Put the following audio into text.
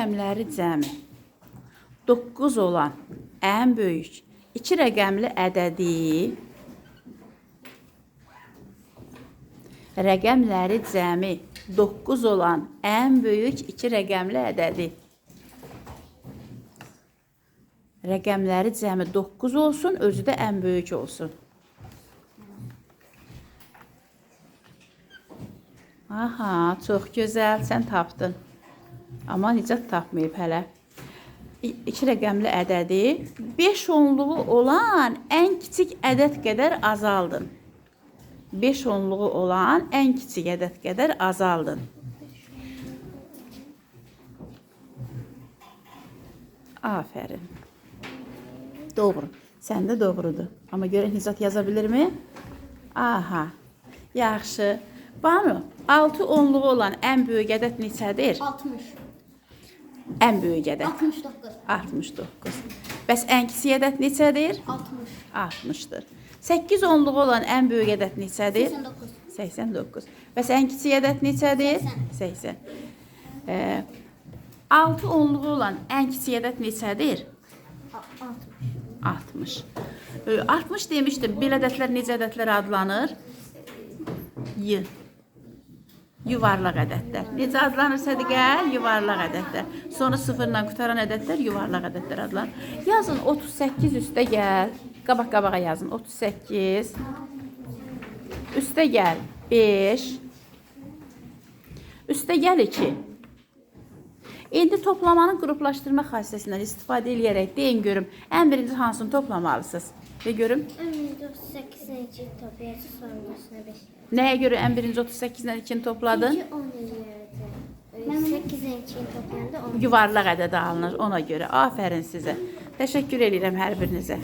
rəqəmləri cəmi 9 olan ən böyük 2 rəqəmli ədədi rəqəmləri cəmi 9 olan ən böyük 2 rəqəmli ədədi rəqəmləri cəmi 9 olsun, özü də ən böyük olsun. Aha, çox gözəl, sən tapdın. Amma Nicat tapmayıb hələ. 2 rəqəmli ədədi 5 onluğu olan ən kiçik ədəd qədər azaldın. 5 onluğu olan ən kiçik ədəd qədər azaldın. Afərin. Doğru. Səndə doğrudur. Amma görək Nicat yaza bilirmi? Aha. Yaxşı. Banu, 6 onluğu olan ən böyük ədəd neçədir? 60. Ən böyük ədəd? 69. 69. Bəs ən kiçik ədəd neçədir? 60. 60-dır. 8 onluğu olan ən böyük ədəd neçədir? 89. 89. Bəs ən kiçik ədəd neçədir? 80. 6 onluğu olan ən kiçik ədəd neçədir? 60. 60. 60 demişdim. Belə ədədlər necə ədədlər adlanır? Yuvarlaq ədədlər. Necə adlanır Sədiqə? Yuvarlaq ədədlər. Sonra sıfırla qutaran ədədlər yuvarlaq ədədlər adlanır. Yazın 38 üstə gəl. Qabaq-qabağa yazın. 38. Üstə gəl 5. Üstə gəl 2. İndi toplamanın qruplaşdırma xassəsindən istifadə edərək deyin görüm. Ən birinci hansını toplamalısınız? De görüm. Ən birinci 38-ci toplayacaq, sonra üstünə 5. Nəyə görə ən birinci 38-dən 2-ni topladın? Çünki 10 eləyərdi. 8-dən 2-ni toplayanda 10. Yuvarlaq ədəd alınır ona görə. Afərin sizə. Təşəkkür edirəm hər birinizə.